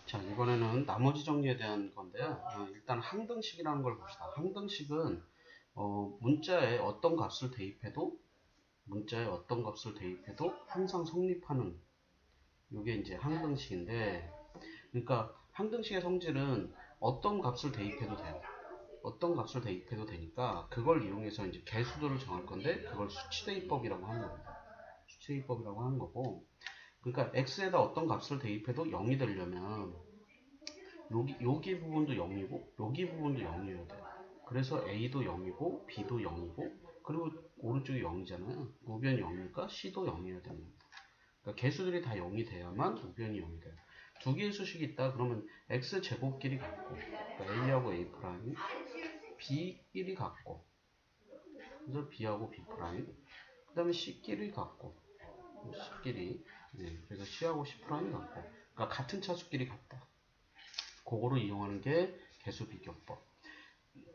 자, 이번에는 나머지 정리에 대한 건데요. 일단 항등식이라는 걸 봅시다. 항등식은 문자에 어떤 값을 대입해도 항상 성립하는 이게 이제 항등식인데, 그러니까 항등식의 성질은 어떤 값을 대입해도 돼요. 어떤 값을 대입해도 되니까 그걸 이용해서 이제 개수들을 정할 건데, 그걸 수치대입법이라고 하는 겁니다. 수치대입법이라고 하는 거고, 그러니까 x에다 어떤 값을 대입해도 0이 되려면 여기 부분도 0이고 여기 부분도 0이어야 돼요. 그래서 A도 0이고 B도 0이고 그리고 오른쪽이 0이잖아요. 우변이 0이니까 C도 0이어야 됩니다. 그러니까 개수들이 다 0이 돼야만 우변이 0이 돼요. 두 개의 수식이 있다 그러면 X제곱끼리 같고, 그러니까 A하고 A 프라임, B끼리 같고, 그래서 B하고 B 프라임, 그 다음에 C끼리 같고, C끼리, 네, 그래서 C하고 C 프라임이 같고, 그러니까 같은 차수끼리 같다. 그거를 이용하는 게 개수비교법.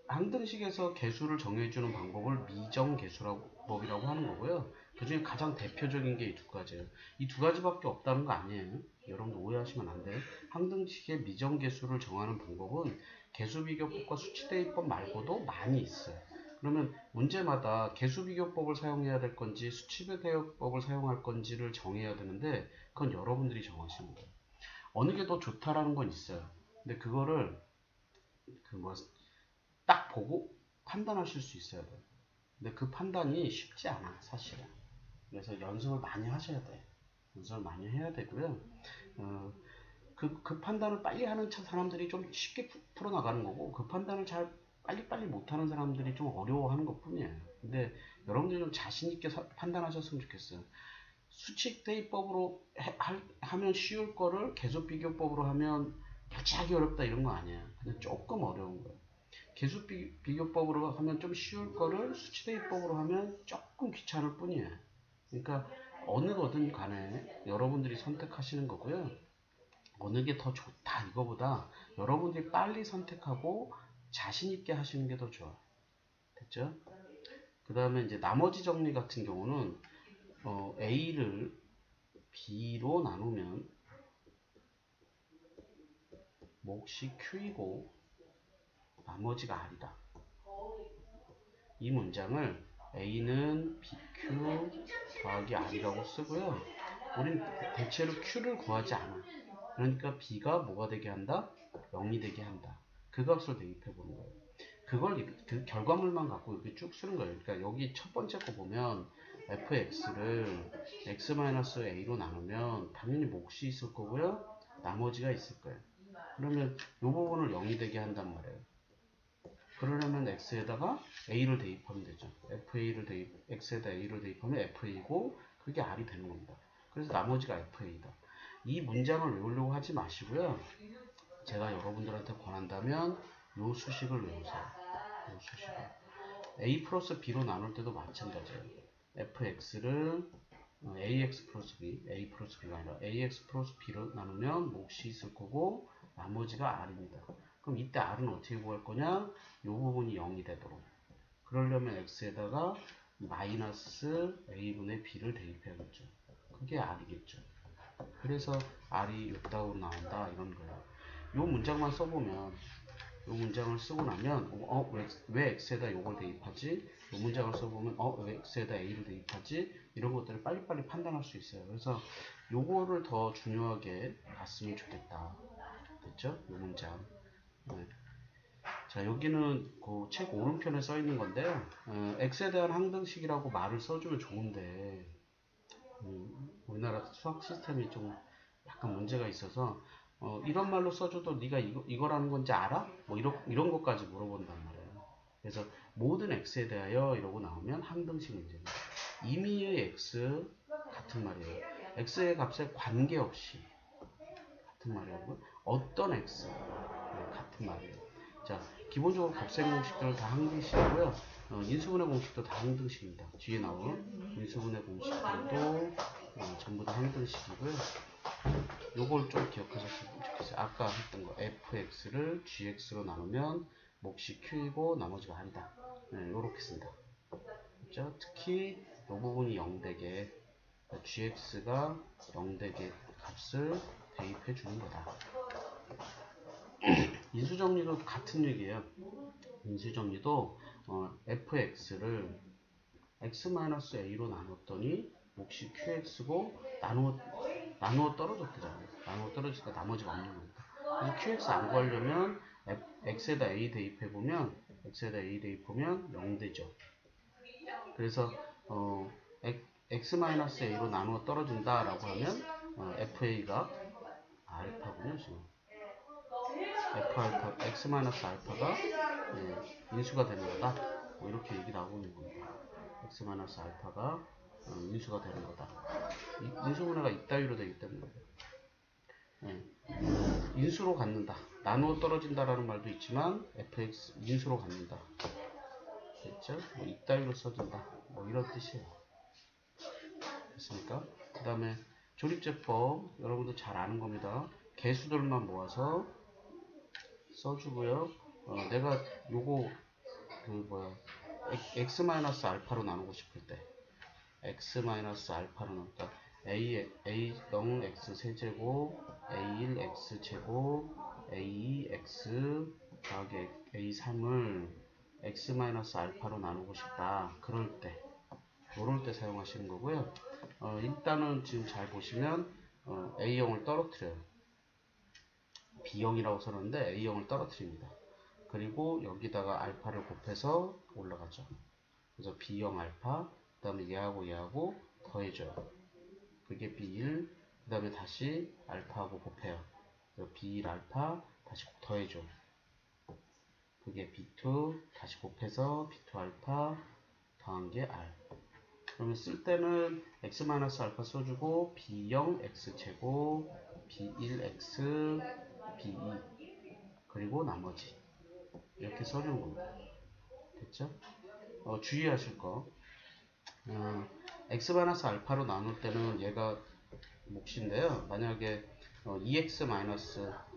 항등식에서 개수를 정해주는 방법을 미정개수법이라고 하는 거고요. 그 중에 가장 대표적인 게 이 두 가지예요. 이 두 가지밖에 없다는 거 아니에요. 여러분들 오해하시면 안 돼요. 항등식의 미정개수를 정하는 방법은 개수비교법과 수치대입법 말고도 많이 있어요. 그러면 문제마다 개수비교법을 사용해야 될 건지 수치대입법을 사용할 건지를 정해야 되는데, 그건 여러분들이 정하시는 거예요. 어느 게 더 좋다라는 건 있어요. 근데 그거를 딱 보고 판단하실 수 있어야 돼요. 근데 그 판단이 쉽지 않아, 사실은. 그래서 연습을 많이 하셔야 돼. 연습을 많이 해야 되고요. 어, 그 판단을 빨리 하는 사람들이 좀 쉽게 풀어나가는 거고, 그 판단을 잘 빨리빨리 못하는 사람들이 좀 어려워하는 것 뿐이에요. 근데 여러분들이 좀 자신있게 판단하셨으면 좋겠어요. 수칙 대입법으로 하면 쉬울 거를 계속 비교법으로 하면 무지하게 어렵다 이런 거 아니에요. 그냥 조금 어려운 거예요. 계수 비교법으로 하면 좀 쉬울 거를 수치대입법으로 하면 조금 귀찮을 뿐이에요. 그러니까 어느 거든 간에 여러분들이 선택하시는 거고요. 어느 게 더 좋다 이거보다 여러분들이 빨리 선택하고 자신 있게 하시는 게 더 좋아요. 됐죠? 그 다음에 이제 나머지 정리 같은 경우는 A를 B로 나누면 몫이 Q이고 나머지가 R이다. 이 문장을 A는 BQ 더하기 R이라고 쓰고요. 우린 대체로 Q를 구하지 않아. 그러니까 B가 뭐가 되게 한다? 0이 되게 한다. 그 값을 대입해 보는 거예요. 그걸 그 결과물만 갖고 이렇게 쭉 쓰는 거예요. 그러니까 여기 첫 번째 거 보면 fx를 x-a로 나누면 당연히 몫이 있을 거고요. 나머지가 있을 거예요. 그러면 이 부분을 0이 되게 한단 말이에요. 그러려면 x에다가 a를 대입하면 되죠. x에다 a를 대입하면 fa고 그게 r이 되는 겁니다. 그래서 나머지가 fa다. 이 문장을 외우려고 하지 마시고요. 제가 여러분들한테 권한다면 요 수식을 외우세요. 요 수식을. a 플러스 b로 나눌 때도 마찬가지예요. fx를 ax 플러스 b, a 플러스 b가 아니라 ax 플러스 b로 나누면 몫이 있을 거고 나머지가 r입니다. 그럼 이때 r은 어떻게 구할 거냐? 이 부분이 0이 되도록. 그러려면 x에다가 마이너스 a분의 b를 대입해야겠죠. 그게 r이겠죠. 그래서 r이 요따구로 나온다 이런 거예요. 이 문장만 써보면, 이 문장을 쓰고 나면 왜 x에다 요걸 대입하지? 이 문장을 써보면 왜 x에다 a를 대입하지? 이런 것들을 빨리빨리 판단할 수 있어요. 그래서 요거를 더 중요하게 봤으면 좋겠다. 됐죠? 이 문장. 네. 자, 여기는 그 책 오른편에 써 있는 건데요. x에 대한 항등식이라고 말을 써주면 좋은데 우리나라 수학 시스템이 좀 약간 문제가 있어서 이런 말로 써줘도 네가 이거라는 건지 알아? 뭐 이런 것까지 물어본단 말이에요. 그래서 모든 x에 대하여 이러고 나오면 항등식 문제입니다. 임의의 x 같은 말이에요. x의 값에 관계없이 같은 말이고 어떤 x 같은 말이에요. 자, 기본적으로 곱셈 공식들은 다 항등식이고요. 인수분해 공식도 다 항등식입니다. 뒤에 나온 인수분해 공식들도 전부 다 항등식이고요. 요걸 좀 기억하셨으면 좋겠어요. 아까 했던 거 fx를 gx로 나누면 몫이 q이고 나머지가 r이다. 네, 요렇게 쓴다. 그렇죠? 특히 이 부분이 0되게 gx가 0되게 값을 대입해 주는 거다. 인수정리도 같은 얘기예요. 인수정리도 fx를 x-a로 나눴더니 몫이 qx고 나누어 떨어졌대잖아요. 나누어 떨어지니까 나머지가 없는 겁니다. 그래서 qx 안 구하려면 x에다 a 대입해보면 0 되죠. 그래서 x-a로 나누어 떨어진다 라고 하면 fa가 알파군요. 지금 f-알파, x-알파가 인수가 되는 거다. 뭐 이렇게 얘기 나오고 있는 겁니다. x-알파가 인수가 되는 거다. 인수분해가 이따위로 되기 때문에 인수로 갖는다. 나누어 떨어진다라는 말도 있지만 fx 인수로 갖는다. 됐죠? 뭐 이따위로 써준다. 뭐 이런 뜻이에요. 됐습니까? 그 다음에 조립제법 여러분들 잘 아는 겁니다. 개수들만 모아서 써주고요. 내가 요거 x-알파로 나누고 싶을 때 x-알파로 나누다 a0 x 세제곱 a1 x 제곱 a2 x 더하기 a3을 x-알파로 나누고 싶다. 그럴 때 요럴 때 사용하시는 거고요. 일단은 지금 잘 보시면 a0을 떨어뜨려요. b형이라고 썼는데 a형을 떨어뜨립니다. 그리고 여기다가 알파를 곱해서 올라가죠. 그래서 b형 알파, 그 다음에 얘하고 더해줘요. 그게 b1, 그 다음에 다시 알파하고 곱해요. 그래서 b1 알파 다시 더해줘. 그게 b2 다시 곱해서 b2 알파 더한 게 r. 그러면 쓸 때는 x-알파 써주고 b형 x제곱 b1 x b2 그리고 나머지 이렇게 써주는 겁니다. 됐죠? 주의하실 거 x-알파로 나눌 때는 얘가 몫인데요. 만약에 2x-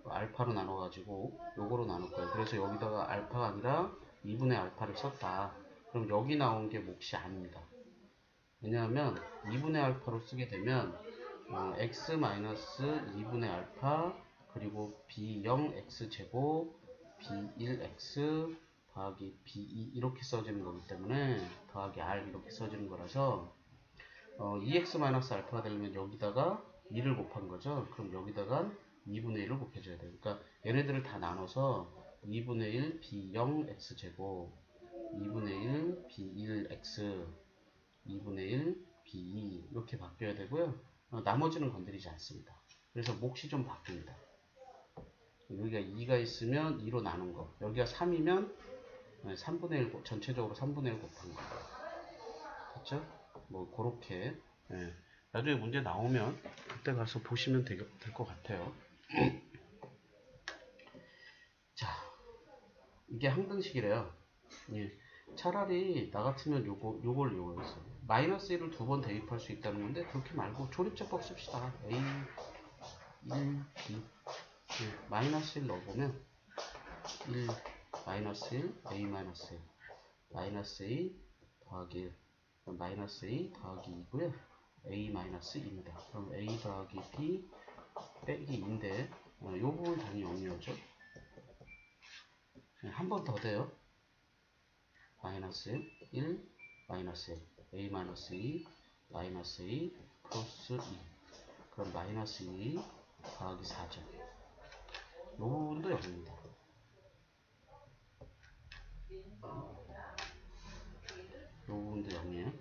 알파로 나눠가지고 요거로 나눌 거예요. 그래서 여기다가 알파가 아니라 2분의 알파를 썼다. 그럼 여기 나온 게 몫이 아닙니다. 왜냐하면 2분의 알파로 쓰게 되면 x-2분의 알파 그리고 b0 x제곱 b1x 더하기 b2 이렇게 써지는 거기 때문에 더하기 r 이렇게 써지는 거라서 2x-알파가 되려면 여기다가 2를 곱한 거죠. 그럼 여기다가 2분의 1을 곱해줘야 돼요. 그러니까 얘네들을 다 나눠서 2분의 1 b0 x제곱 2분의 1 b1x 2분의 1 b2 이렇게 바뀌어야 되고요. 나머지는 건드리지 않습니다. 그래서 몫이 좀 바뀝니다. 여기가 2가 있으면 2로 나눈 거, 여기가 3이면 3분의 1 전체적으로 3분의 1 곱한 거. 됐죠? 뭐 그렇게 나중에 문제 나오면 그때 가서 보시면 될 것 같아요. 자, 이게 항등식이래요. 예. 차라리 나 같으면 요걸 이용했어. 마이너스 1을 두 번 대입할 수 있다는 건데 그렇게 말고 조립제법 씁시다. a 1 b 마이너스 1 넣어보면 1 마이너스 1 a 마이너스 1 마이너스 a 더하기 1 마이너스 a 더하기 2고요. a 마이너스 2입니다. 그럼 a 더하기 b 빼기 2인데 요 부분 당연히 0이었죠. 한 번 더 돼요. 마이너스 1 마이너스 1 a 마이너스 2 마이너스 2 플러스 2 그럼 마이너스 2 더하기 4죠. 요 부분도 0입니다. 요 부분도 0이에요.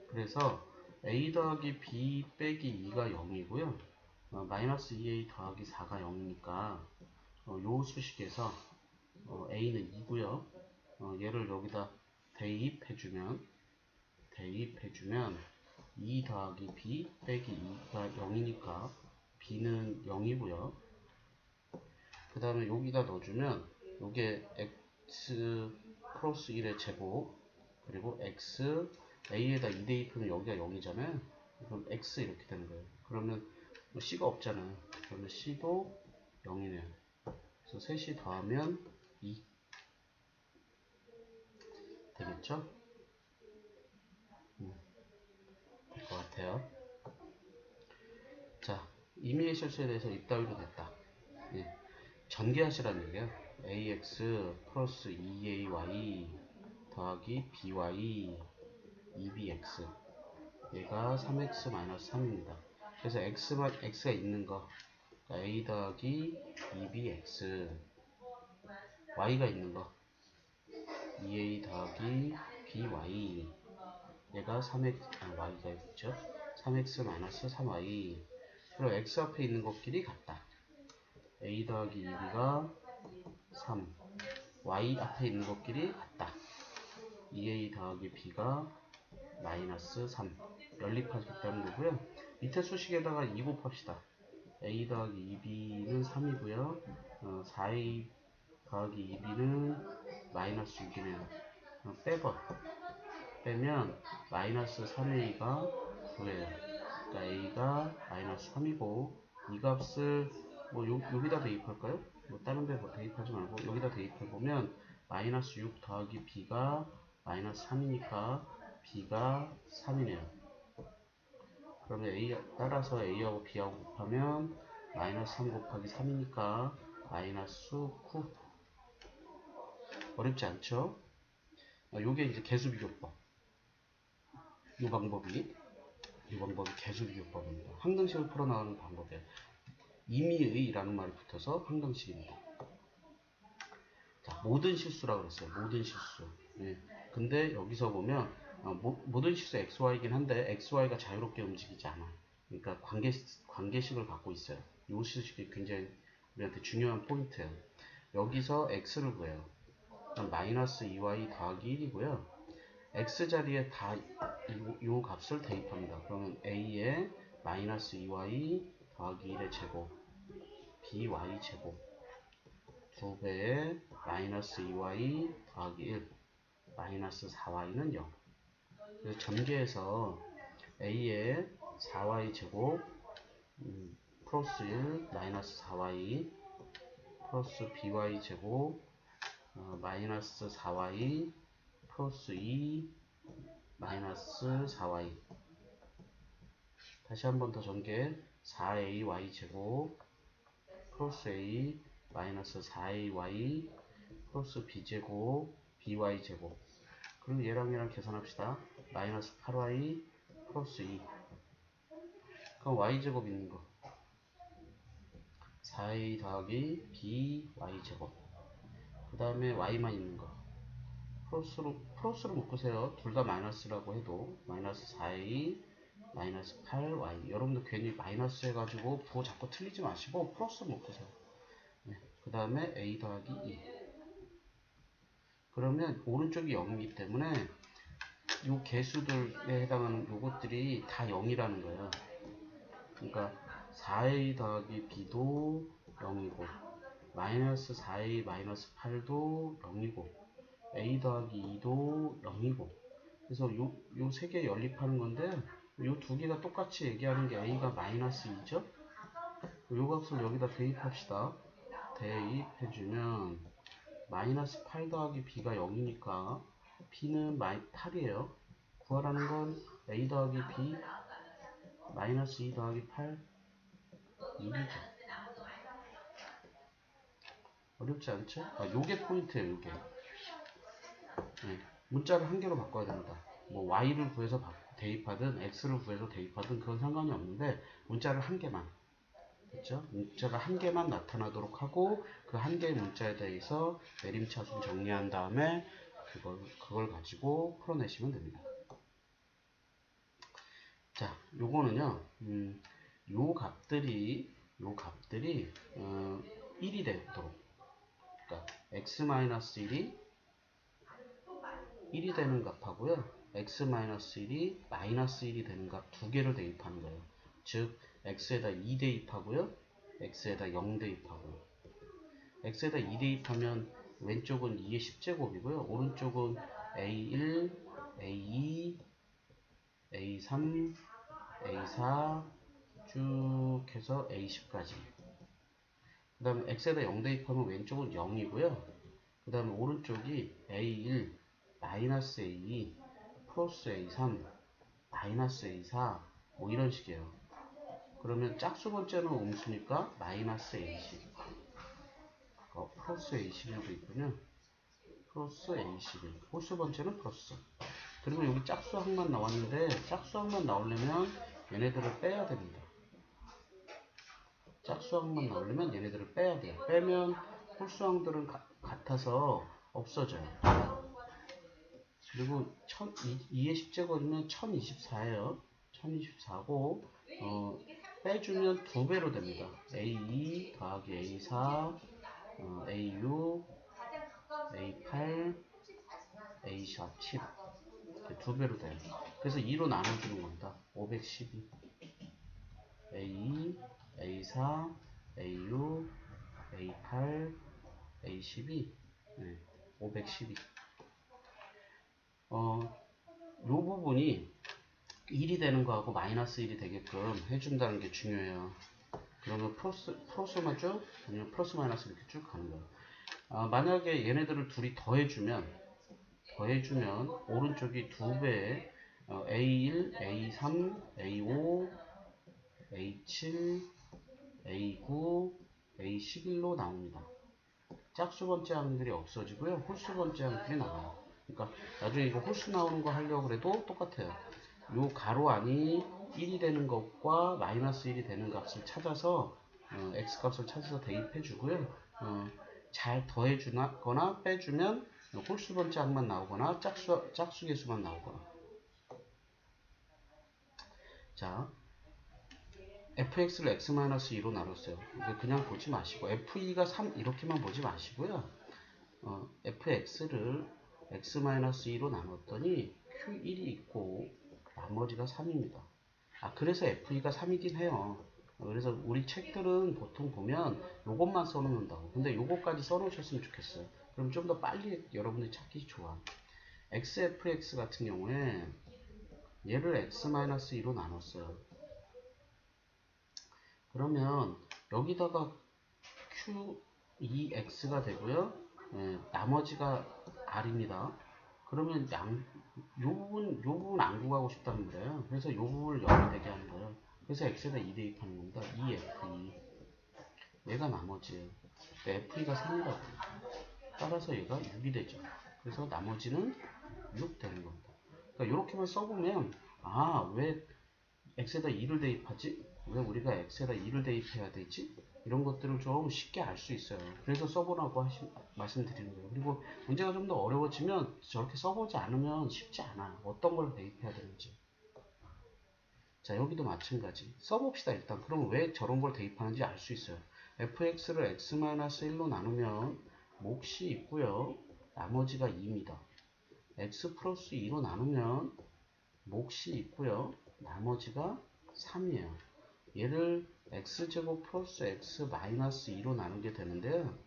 그래서 a 더하기 b 빼기 2가 0이고요. 마이너스 2a 더하기 4가 0이니까 요 수식에서 a는 2고요. 얘를 여기다 대입해주면 2 더하기 b 빼기 2가 0이니까 b는 0이고요. 그 다음에 여기다 넣어주면 요게 x 플러스 1의 제곱 그리고 x a에다 2 대입하면 여기가 0이잖아요. 그럼 x 이렇게 되는 거예요. 그러면 c가 없잖아요. 그러면 c도 0이네요. 그래서 셋이 더하면 2 되겠죠? 될 것 같아요. 자, 임의의 실수에 대해서 이따위로 됐다. 예. 전개하시라는 얘기야. ax 플러스 2ay 더하기 by 2bx 얘가 3x 마이너스 3입니다. 그래서 x가 있는 거 a 더하기 2bx y가 있는 거 2a 더하기 by 얘가 3x y가 있죠. 3x 마이너스 3y 그리고 x 앞에 있는 것끼리 같다. a 더하기 2b가 3 y 앞에 있는 것끼리 같다. 2a 더하기 b가 마이너스 3 연립하겠다는 거고요. 밑에 수식에다가 2 곱합시다. a 더하기 2b는 3이고요. 4a 더하기 2b는 마이너스 6이네요. 빼면 마이너스 3a가 9예요. 그러니까 a가 마이너스 3이고 이 값을 뭐 여기다 대입할까요? 뭐 다른 데 뭐 대입하지 말고 여기다 대입해보면 마이너스 6 더하기 b가 마이너스 3이니까 b가 3이네요. 그러면 따라서 a하고 b하고 곱하면 마이너스 3 곱하기 3이니까 마이너스 9. 어렵지 않죠? 요게 이제 개수비교법. 이 방법이 개수비교법입니다. 항등식을 풀어나가는 방법이에요. 임의의라는 말이 붙어서 항등식입니다. 자, 모든 실수라고 그랬어요. 모든 실수. 예. 근데 여기서 보면 모든 실수 xy이긴 한데 xy가 자유롭게 움직이지 않아. 그러니까 관계식을 갖고 있어요. 이 실식이 굉장히 우리한테 중요한 포인트예요. 여기서 x를 구해요. 마이너스 2y 더하기 1이고요. x자리에 다 이 값을 대입합니다. 그러면 a에 마이너스 2y 더하기 1의 제곱 by 제곱 2배에 마이너스 2y 더하기 1 마이너스 4y는 0. 그래서 전개해서 a에 4y 제곱 플러스 1 마이너스 4y 플러스 by 제곱 마이너스 4y 플러스 2 마이너스 4y 다시 한 번 더 전개 4ay 제곱 플러스 a 마이너스 4ay 플러스 b제곱 by 제곱 그리고 얘랑 계산합시다. 마이너스 8y 플러스 2 그럼 y제곱 있는 거 4a 더하기 by 제곱 그 다음에 y만 있는 거 플러스로 묶으세요. 둘 다 마이너스라고 해도 마이너스 4a 마이너스 8y 여러분들 괜히 마이너스 해가지고 부호 자꾸 틀리지 마시고 플러스 묶으세요. 네. 그 다음에 a 더하기 2 그러면 오른쪽이 0이기 때문에 이 개수들에 해당하는 요것들이 다 0이라는 거예요. 그러니까 4a 더하기 b도 0이고 마이너스 4a 마이너스 8도 0이고 a 더하기 2도 0이고 그래서 요 세 개 연립하는 건데 요 두 개가 똑같이 얘기하는 게 a가 마이너스 2죠? 요 값을 여기다 대입합시다. 대입해주면 마이너스 8 더하기 b가 0이니까 b는 8이에요. 구하라는 건 a 더하기 b 마이너스 2 더하기 8 1이죠. 어렵지 않죠? 요게 포인트예요. 요게 네. 문자를 한 개로 바꿔야 됩니다. 뭐 y를 구해서 대입하든 x를 구해서 대입하든 그건 상관이 없는데 문자를 한 개만 그렇죠? 문자가 한 개만 나타나도록 하고 그 한 개의 문자에 대해서 내림차순 정리한 다음에 그걸 가지고 풀어내시면 됩니다. 자, 요거는요. 요 값들이 1이 되도록 그러니까 x-1이 1이 되는 값하고요. x-1이 마이너스 1이 되는 값 두 개를 대입하는 거예요. 즉 x에다 2 대입하고요. x에다 0 대입하고요. x에다 2 대입하면 왼쪽은 2의 10제곱이고요. 오른쪽은 a1, a2, a3, a4 쭉 해서 a10까지 그 다음에 x에다 0 대입하면 왼쪽은 0이고요. 그 다음에 오른쪽이 a1, 마이너스 a2, 플러스 a3, 마이너스 a4 뭐 이런 식이에요. 그러면 짝수 번째는 음수니까 마이너스 A12. 플러스 A11도 있군요. 플러스 A11. 홀수 번째는 플러스. 그리고 여기 짝수항만 나왔는데 짝수항만 나오려면 얘네들을 빼야 됩니다. 짝수항만 나오려면 얘네들을 빼야 돼요. 빼면 홀수항들은 같아서 없어져요. 그리고 2의 10제곱이면 1024예요. 1024고 빼주면 2배로 됩니다. A2 더하기 A4 A6 A8 A17 2배로 돼요. 그래서 2로 나눠주는 겁니다. 512 A2 A4 A6 A8 A12 512 요 부분이 1이 되는 거하고 마이너스 1이 되게끔 해준다는 게 중요해요. 그러면 플러스만 쭉 아니면 플러스 마이너스 이렇게 쭉 가는 거예요. 만약에 얘네들을 둘이 더해주면 오른쪽이 2배에 A1, A3, A5, A7, A9, A11로 나옵니다. 짝수 번째 항들이 없어지고요. 홀수 번째 항들이 나와요. 그러니까 나중에 이거 홀수 나오는 거 하려고 해도 똑같아요. 요 가로 안이 1이 되는 것과 마이너스 1이 되는 값을 찾아서 x 값을 찾아서 대입해 주고요. 잘 더해 주거나 빼주면 홀수 번째 항만 나오거나 짝수 개수만 나오거나. 자, fx를 x-2로 나눴어요. 그냥 보지 마시고 f2가 3 이렇게만 보지 마시고요. fx를 x-2로 나눴더니 q1이 있고 나머지가 3입니다. 그래서 f2가 3이긴 해요. 그래서 우리 책들은 보통 보면 요것만 써놓는다고. 근데 요것까지 써놓으셨으면 좋겠어요. 그럼 좀 더 빨리 여러분들이 찾기 좋아. xfx 같은 경우에 얘를 x-2로 나눴어요. 그러면 여기다가 q2x가 되고요. 나머지가 r입니다. 그러면 요 부분 안 구하고 싶다는 거예요. 그래서 요 부분을 0이 되게 하는 거예요. 그래서 x에다 2 대입하는 겁니다. 2f2. 얘가 나머지예요. f2가 3이라고. 따라서 얘가 6이 되죠. 그래서 나머지는 6 되는 겁니다. 그러니까 이렇게만 써보면 왜 x에다 2를 대입하지? 왜 우리가 x에다 2를 대입해야 되지? 이런 것들을 좀 쉽게 알 수 있어요. 그래서 써보라고 말씀드리는 거예요. 그리고 문제가 좀 더 어려워지면 저렇게 써보지 않으면 쉽지 않아요. 어떤 걸 대입해야 되는지. 자, 여기도 마찬가지. 써봅시다, 일단. 그럼 왜 저런 걸 대입하는지 알 수 있어요. fx를 x-1로 나누면 몫이 있고요. 나머지가 2입니다. x 플러스 2로 나누면 몫이 있고요. 나머지가 3이에요. 얘를 x제곱 플러스 x 마이너스 2로 나누게 되는데요.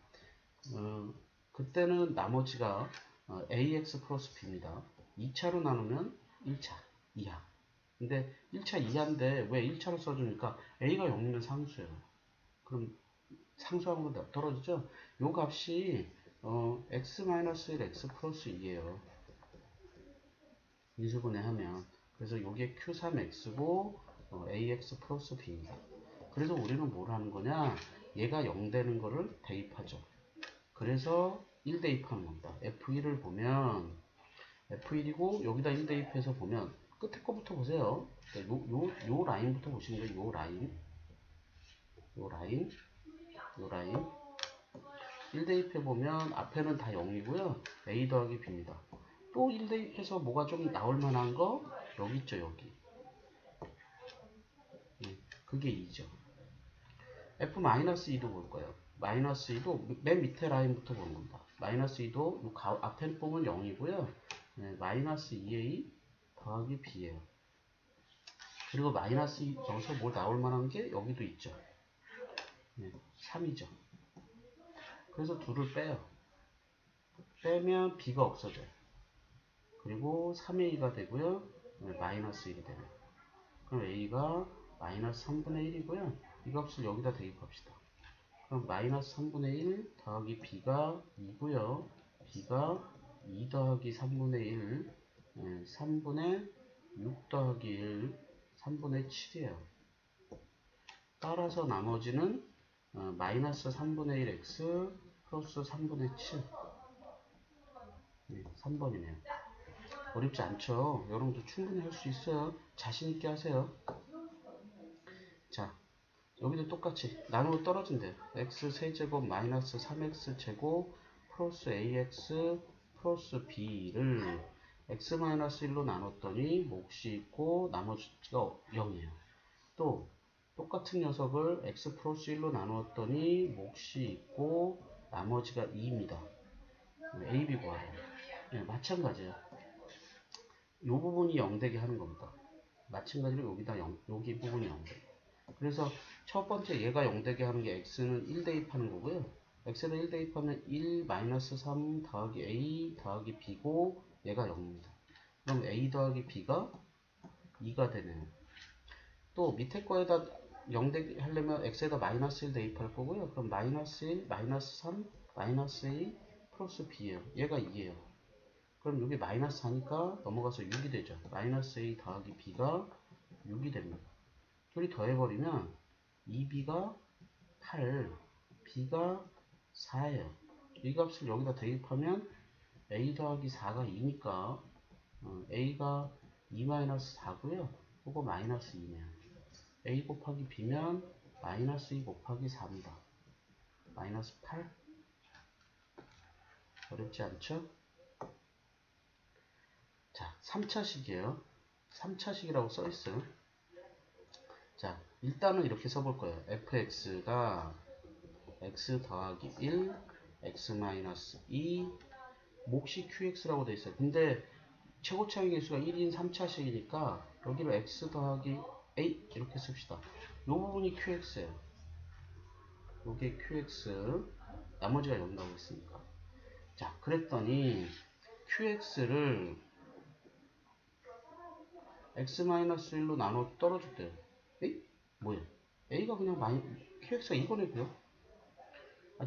그때는 나머지가 ax 플러스 b입니다. 2차로 나누면 1차, 2하. 근데 1차 2하인데 왜 1차로 써주니까 a가 0이면 상수예요. 그럼 상수항으로 떨어지죠? 요 값이 x-1 x 플러스 2예요. 인수분해하면. 그래서 요게 q3x고 ax 플러스 b입니다. 그래서 우리는 뭘 하는 거냐? 얘가 0 되는 거를 대입하죠. 그래서 1 대입하는 겁니다. f1을 보면 f1이고 여기다 1 대입해서 보면 끝에 거부터 보세요. 요 라인부터 보시는 거예요. 요 라인 1 대입해 보면 앞에는 다 0이고요. a 더하기 b입니다. 또 1 대입해서 뭐가 좀 나올 만한 거 여기 있죠. 여기 그게 2죠. f-2도 볼 거예요. 마이너스 2도 맨 밑에 라인부터 보는 겁니다. 마이너스 2도 앞에 뽕은 0이고요. 마이너스 2a 더하기 b예요. 그리고 마이너스 2 여기서 뭐 나올 만한 게 여기도 있죠. 3이죠. 그래서 2를 빼요. 빼면 b가 없어져요. 그리고 3a가 되고요. 마이너스 1이 되네요. 그럼 a가 마이너스 3분의 1이고요. 이 값을 여기다 대입합시다. 그럼 마이너스 3분의 1 더하기 b가 2고요. b가 2 더하기 3분의 1, 3분의 6 더하기 1, 3분의 7이에요. 따라서 나머지는 마이너스 3분의 1x 플러스 3분의 7. 네, 3번이네요. 어렵지 않죠? 여러분도 충분히 할 수 있어요. 자신있게 하세요. 자, 여기도 똑같이 나누고 떨어진대요. x 세제곱 마이너스 3x 제곱 플러스 ax 플러스 b를 x 마이너스 1로 나눴더니 몫이 있고 나머지가 0이에요. 또 똑같은 녀석을 x 플러스 1로 나누었더니 몫이 있고 나머지가 2입니다. a, b 구하래요. 네, 마찬가지예요. 이 부분이 0되게 하는 겁니다. 마찬가지로 여기다 0, 여기 부분이 0되게. 그래서 첫 번째 얘가 0되게 하는 게 x는 1 대입하는 거고요. x를 1 대입하면 1 마이너스 3 더하기 a 더하기 b고 얘가 0입니다. 그럼 a 더하기 b가 2가 되네요. 또 밑에 거에다 0 대입 하려면 x에다 마이너스 1 대입할 거고요. 그럼 마이너스 1, 마이너스 3, 마이너스 a 플러스 b예요. 얘가 2예요. 그럼 여기 마이너스 4니까 넘어가서 6이 되죠. 마이너스 a 더하기 b가 6이 됩니다. 둘이 더해버리면 2b가 8, b가 4예요. 이 값을 여기다 대입하면 a 더하기 4가 2니까 a가 2-4고요. 그거 마이너스 2네요. a 곱하기 b면 마이너스 2 곱하기 4입니다. 마이너스 8. 어렵지 않죠? 자, 3차식이에요. 3차식이라고 써있어요. 자, 일단은 이렇게 써볼 거예요. fx가 x 더하기 1, x 마이너스 2, 몫이 qx라고 돼 있어요. 근데 최고차의 개수가 1인 3차식이니까 여기로 x 더하기 a 이렇게 씁시다. 이 부분이 qx예요. 요게 qx, 나머지가 0 나오고 있으니까. 자, 그랬더니 qx를 x-1로 나눠 떨어졌대요. 에이? 뭐야? a가 그냥 qx가 이거네요.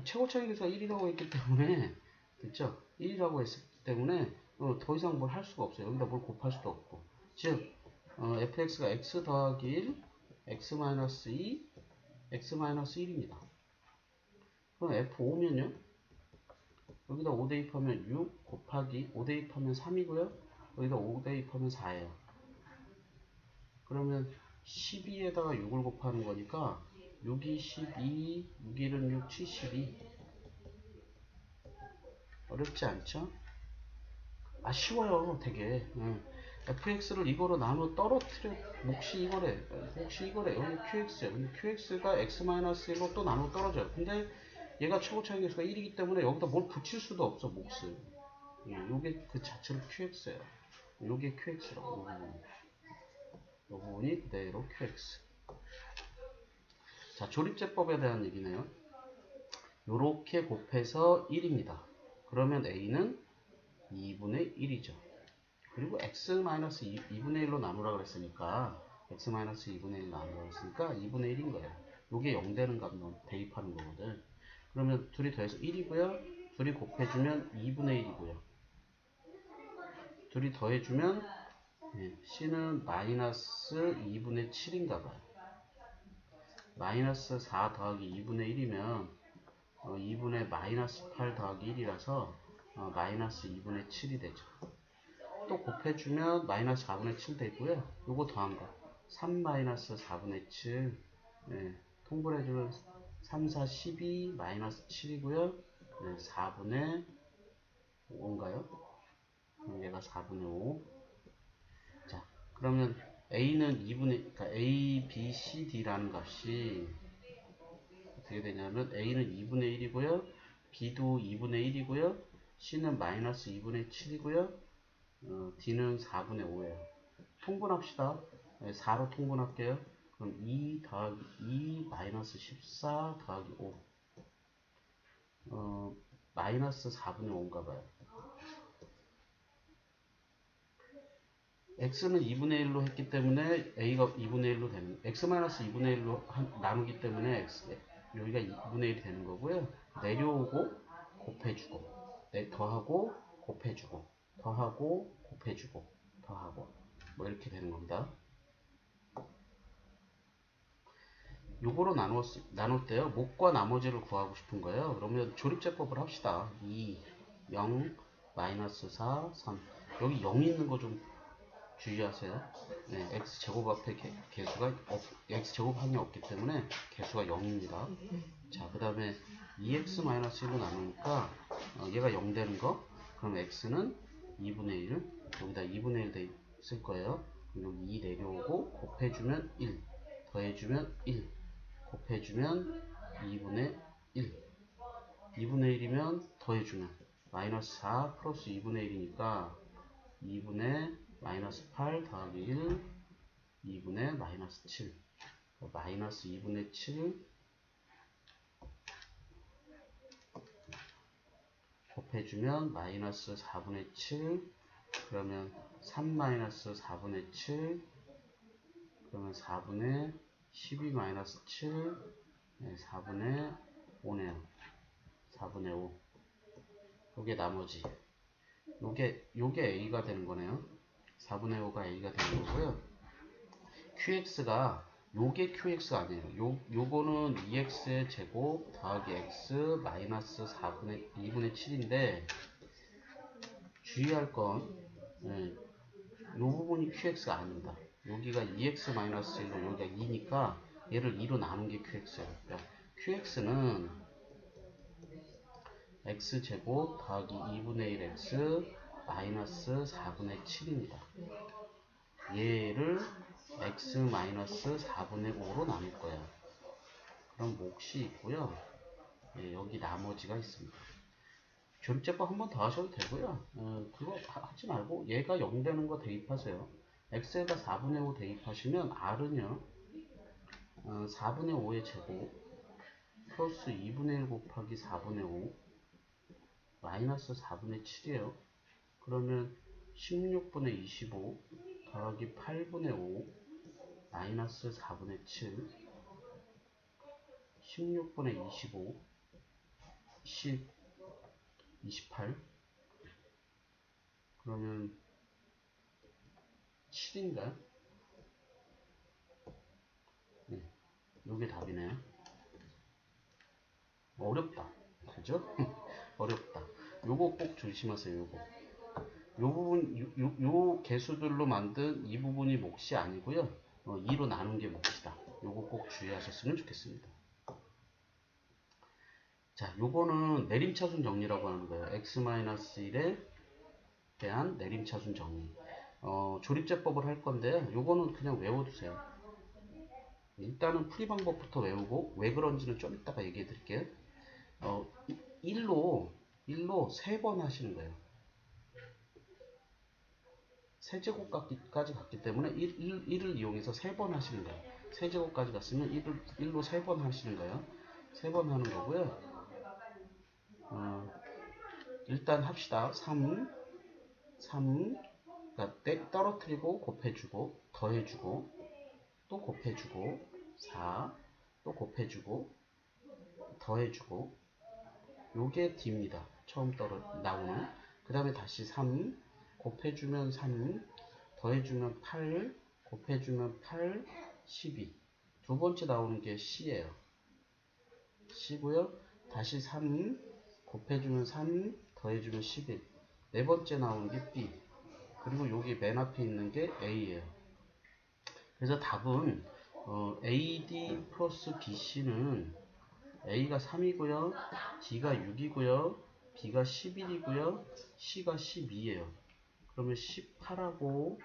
최고차의 개수가 1이라고 했기 때문에, 됐죠? 1이라고 했기 때문에 더 이상 뭘 할 수가 없어요. 여기다 뭘 곱할 수도 없고. 즉 fx가 x 더하기 1, x-2, x-1입니다. 그럼 f5면요? 여기다 5 대입하면 6 곱하기 5 대입하면 3이고요. 여기다 5 대입하면 4예요. 그러면 12에다가 6을 곱하는 거니까 6이 12, 6일은 6, 72. 어렵지 않죠? 쉬워요, 되게. fx를 이거로 나눠 떨어뜨려. 몫이 이거래. 여기 qx야. 근데 qx가 x-1로 또 나눠 떨어져요. 근데 얘가 최고차의 개수가 1이기 때문에 여기다 뭘 붙일 수도 없어, 몫을. 요게 그 자체로 qx예요. 요게 qx라고. 요 부분이 그대로 qx. 자, 조립제법에 대한 얘기네요. 요렇게 곱해서 1입니다. 그러면 a는 2분의 1이죠. 그리고 x-2분의 1로 나누라 그랬으니까 x-2분의 1 나누라 그랬으니까 2분의 1인 거예요. 요게 0 되는 값만 대입하는 거거든. 그러면 둘이 더해서 1이고요. 둘이 곱해주면 2분의 1이고요. 둘이 더해주면 c는 마이너스 2분의 7인가 봐요. 마이너스 4 더하기 2분의 1이면 2분의 마이너스 8 더하기 1이라서 마이너스 2분의 7이 되죠. 또 곱해주면 마이너스 4분의 7 되고요. 요거 더한 거 3 마이너스 4분의 7 통분을 해주면 3, 4, 12 마이너스 7이고요. 4분의 5인가요? 얘가 4분의 5. 자, 그러면 a는 2분의, 그러니까 a, b, c, d라는 값이 어떻게 되냐면 a는 2분의 1이고요. b도 2분의 1이고요. c는 마이너스 2분의 7이고요. d는 4분의 5예요. 통분합시다. 4로 통분할게요. 그럼 2 더하기 2 마이너스 14 더하기 5 마이너스 4분의 5인가 봐요. x는 2분의 1로 했기 때문에 a가 2분의 1로 되는, x-2분의 1로 나누기 때문에 여기가 2분의 1이 되는 거고요. 내려오고 곱해주고 더하고 곱해주고 더하고 곱해주고 더하고 뭐 이렇게 되는 겁니다. 요거로 나눴대요. 목과 나머지를 구하고 싶은 거예요. 그러면 조립제법을 합시다. 2, 0, 마이너스 4, 3. 여기 0 있는 거 좀 주의하세요. 네, x제곱 앞에 개수가 x제곱함이 없기 때문에 개수가 0입니다. 자, 그 다음에 2x-1로 나누니까 얘가 0 되는 거. 그럼 x는 2분의 1. 여기다 2분의 1 쓸 거예요. 그럼 여기 2 내려오고 곱해주면 1. 더해주면 1. 곱해주면 2분의 1. 2분의 1이면 더해주면 마이너스 4 플러스 2분의 1이니까 2분의 마이너스 8 더하기 1. 2분의 마이너스 7. 마이너스 2분의 7 곱해주면 마이너스 4분의 7. 그러면 3 마이너스 4분의 7. 그러면 4분의 12 마이너스 7. 네, 4분의 5네요. 4분의 5. 요게 나머지. 요게 A가 되는 거네요. 4분의 5가 A가 되는 거고요. QX가 요게 QX가 아니에요. 요거는 2x의 제곱 더하기 x 마이너스 2분의 7인데 주의할 건 요 부분이 QX가 아닙니다. 여기가 2x 마이너스 1로 여기가 2니까 얘를 2로 나눈 게 QX예요. 그러니까 QX는 x제곱 더하기 2분의 1x 마이너스 4분의 7입니다. 얘를 x 마이너스 4분의 5로 나눌 거예요. 그럼 몫이 있고요. 예, 여기 나머지가 있습니다. 조립제법 한 번 더 하셔도 되고요. 그거 하지 말고 얘가 0 되는 거 대입하세요. x에다 4분의 5 대입하시면 r은요 4분의 5의 제곱 플러스 2분의 1 곱하기 4분의 5 마이너스 4분의 7이에요. 그러면 16분의 25 더하기 8분의 5 마이너스 4분의 7 16분의 25 28 그러면 7인가요? 네, 요게 답이네요. 어렵다. 그죠? 어렵다. 요거 꼭 조심하세요. 요 부분, 요 개수들로 만든 이 부분이 몫이 아니고요. 2로 나눈 게 몫이다. 요거 꼭 주의하셨으면 좋겠습니다. 자, 요거는 내림차순 정리라고 하는 거예요. x-1에 대한 내림차순 정리. 조립제법을 할 건데요. 요거는 그냥 외워두세요. 일단은 풀이 방법부터 외우고 왜 그런지는 좀 이따가 얘기해 드릴게요. 1로 3번 하시는 거예요. 세제곱까지 갔기 때문에 1을 이용해서 3번 하시는 거예요. 세제곱까지 갔으면 1로 3번 하시는 거예요. 3번 하는 거고요. 일단 합시다. 3 그러니까 떨어뜨리고 곱해주고 더해주고 또 곱해주고 4 또 곱해주고 더해주고 요게 D입니다. 처음 나오는. 그 다음에 다시 3 곱해주면 3 더해주면 8 곱해주면 8 12 두 번째 나오는 게 C예요. C고요. 다시 3 곱해주면 3 더해주면 11 네 번째 나오는 게 B 그리고 여기 맨 앞에 있는 게 A예요. 그래서 답은 AD 플러스 BC는 A가 3이고요. D가 6이고요. B가 11이고요. C가 12예요. 그러면 18하고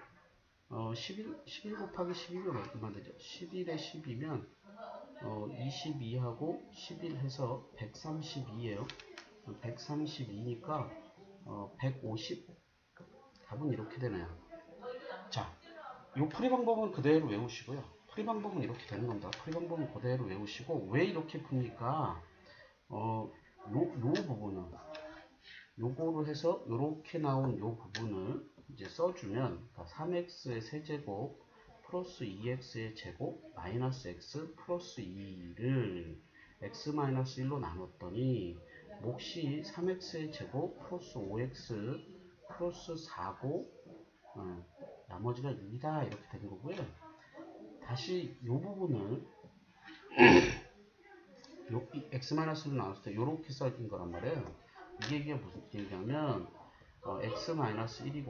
11 곱하기 12면 얼마 되죠? 11에 10이면 22하고 11 해서 132예요. 132니까 150 답은 이렇게 되네요. 자, 요 풀이 방법은 그대로 외우시고요. 풀이 방법은 이렇게 되는 겁니다. 풀이 방법은 그대로 외우시고 왜 이렇게 풉니까? 요 부분은 요거로 해서 요렇게 나온 요 부분을 이제 써주면 3x의 세제곱 플러스 2x의 제곱 마이너스 x 플러스 2를 x-1로 나눴더니 몫이 3x의 제곱 플러스 5x 플러스 4고 나머지가 6이다 이렇게 된 거고요. 다시 이 부분을 x-로 나눴을 때 요렇게 써진 거란 말이에요. 이게 무슨 얘기냐면 x-1이고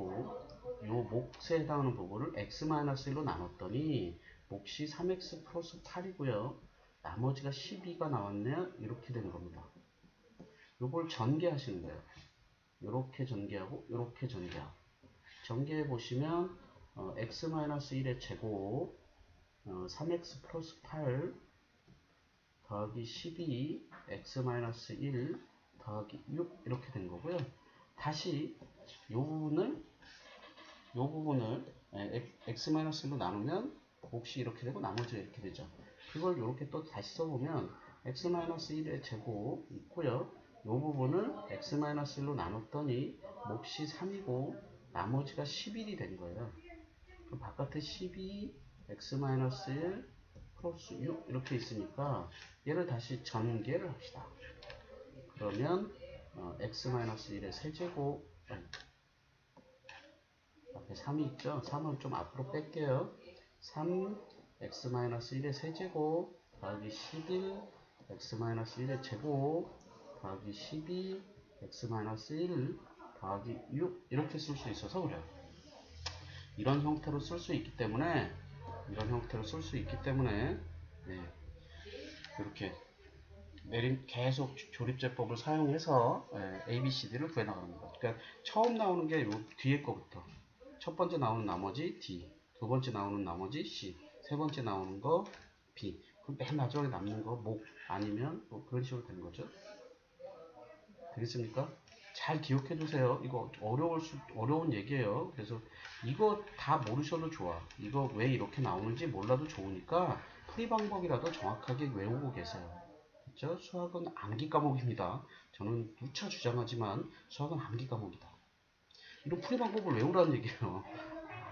요 몫에 해당하는 부분을 x-1로 나눴더니 몫이 3x 플러스 8이고요. 나머지가 12가 나왔네요. 이렇게 되는 겁니다. 요걸 전개하시는 거예요. 요렇게 전개하고 요렇게 전개하고 전개해 보시면 x-1의 제곱 3x 플러스 8 더하기 12 x-1 더하기 6 이렇게 된 거고요. 다시 요 부분을 x-1로 나누면 몫이 이렇게 되고 나머지가 이렇게 되죠. 그걸 이렇게 또 다시 써보면 x-1의 제곱 있고요. 요 부분을 x-1로 나눴더니 몫이 3이고 나머지가 11이 된 거예요. 그럼 바깥에 12 x-1 플러스 6 이렇게 있으니까 얘를 다시 전개를 합시다. 그러면 x-1의 세제곱 앞에 3이 있죠? 3을 좀 앞으로 뺄게요. 3 x-1의 세제곱 더하기 11 x-1의 제곱 더하기 12 x-1 더하기 6 이렇게 쓸 수 있어서 그래요. 이런 형태로 쓸 수 있기 때문에 네, 이렇게 계속 조립제법을 사용해서 ABCD를 구해나가는 겁니다. 그러니까 처음 나오는 게 요 뒤에 거부터 첫 번째 나오는 나머지 D, 두 번째 나오는 나머지 C, 세 번째 나오는 거 B, 그럼 맨 마지막에 남는 거 목 아니면 뭐 그런 식으로 되는 거죠. 되겠습니까? 잘 기억해 두세요. 이거 어려운 얘기예요. 그래서 이거 다 모르셔도 좋아. 이거 왜 이렇게 나오는지 몰라도 좋으니까 풀이 방법이라도 정확하게 외우고 계세요. 그렇죠? 수학은 암기 과목입니다. 저는 누차 주장하지만 수학은 암기 과목이다. 이런 풀이 방법을 외우라는 얘기예요.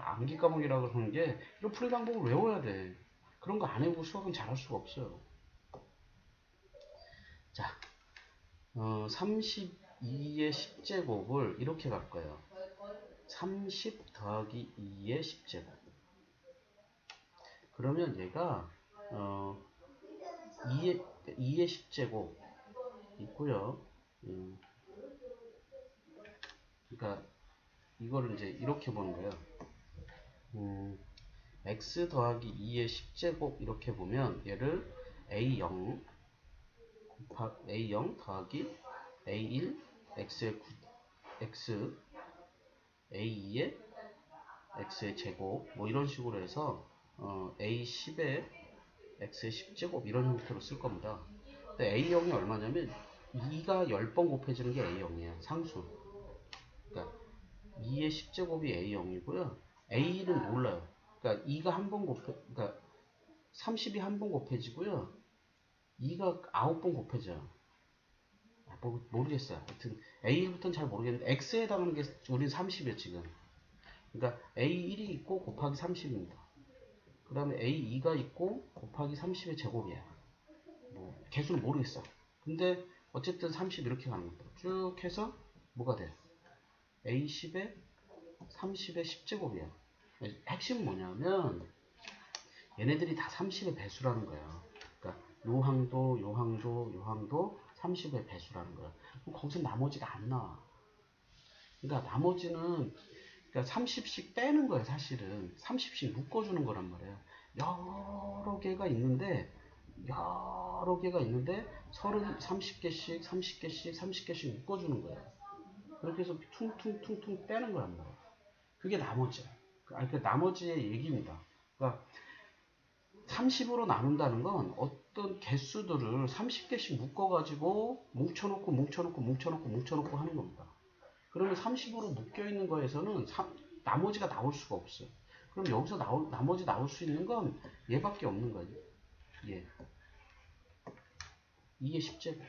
암기 과목이라고 하는 게 이런 풀이 방법을 외워야 돼. 그런 거 안 외우고 수학은 잘할 수가 없어요. 자, 32의 10제곱을 이렇게 갈 거예요. 30 더하기 2의 10제곱. 그러면 얘가 2의 10제곱 있고요. 그러니까 이거를 이제 이렇게 보는 거예요. x 더하기 2의 10제곱 이렇게 보면 얘를 a0 더하기 a1 x의 x a2의 x의 제곱 뭐 이런 식으로 해서 a10의 x의 10제곱 이런 형태로 쓸 겁니다. 근데 a0이 얼마냐면 2가 10번 곱해지는 게 a0이에요. 상수. 그러니까 2의 10제곱이 a0이고요. a1은 몰라요. 그러니까 2가 한 번 그러니까 30이 한 번 곱해지고요. 2가 9번 곱해져요. 모르겠어요. 하여튼 A1부터는 잘 모르겠는데 X에 해당하는 게 우린 30이에요 지금. 그러니까 A1이 있고 곱하기 30입니다. 그 다음에 A2가 있고 곱하기 30의 제곱이에요. 뭐 개수는 모르겠어. 근데 어쨌든 30 이렇게 가는 겁니다. 쭉 해서 뭐가 돼요? A10에 30의 10제곱이에요. 핵심은 뭐냐면 얘네들이 다 30의 배수라는 거예요. 그러니까 요 항도 30의 배수라는 거예요. 그럼 거기서 나머지가 안 나와. 그러니까 나머지는 그러니까 30씩 빼는 거예요. 사실은 30씩 묶어주는 거란 말이에요. 여러 개가 있는데 30개씩 30개씩 묶어주는 거예요. 그렇게 해서 퉁퉁퉁퉁 빼는 거란 말이에요. 그게 나머지야. 그 나머지의 얘기입니다. 그러니까 30으로 나눈다는 건 어떤 개수들을 30개씩 묶어가지고 뭉쳐놓고 하는 겁니다. 그러면 30으로 묶여있는 거에서는 나머지가 나올 수가 없어요. 그럼 여기서 나머지 나올 수 있는 건 얘밖에 없는 거예요. 얘. 2의 10제곱.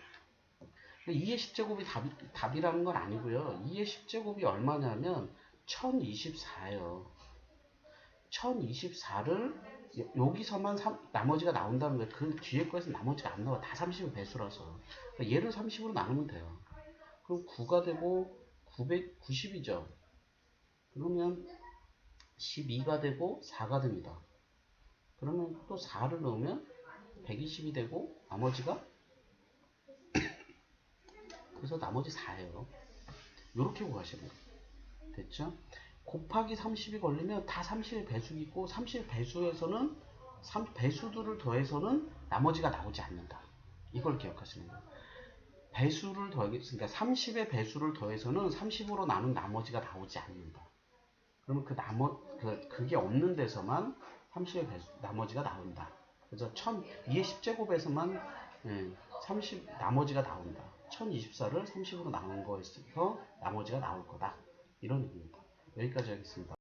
2의 10제곱이 답이라는 건 아니고요. 2의 10제곱이 얼마냐면 1024예요. 1024를 여기서만 나머지가 나온다는 거예요. 그 뒤에 거에서 나머지가 안 나와. 다 30의 배수라서. 그러니까 얘를 30으로 나누면 돼요. 그럼 9가 되고 990이죠. 그러면 12가 되고 4가 됩니다. 그러면 또 4를 넣으면 120이 되고 나머지가 그래서 나머지 4예요. 이렇게 구하시면 돼요. 됐죠? 곱하기 30이 걸리면 다 30의 배수이고 30의 배수에서는 배수들을 더해서는 나머지가 나오지 않는다. 이걸 기억하시는 거예요. 배수를 더하겠으니까 30의 배수를 더해서는 30으로 나눈 나머지가 나오지 않는다. 그러면 그게 없는 데서만 30의 배수, 나머지가 나온다. 그래서 2의 10제곱에서만 나머지가 나온다. 1024를 30으로 나눈 거에서 나머지가 나올 거다. 이런 의미입니다. 여기까지 하겠습니다.